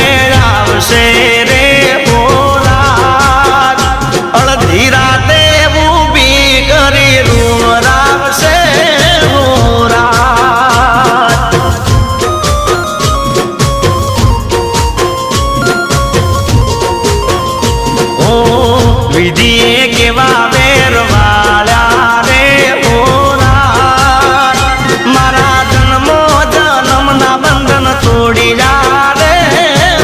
લઈને આવશે રે હોરા અડધી રાતે ઊભી કરી રૂમ રાવશે હોરા ઓ વિધિએ કેવા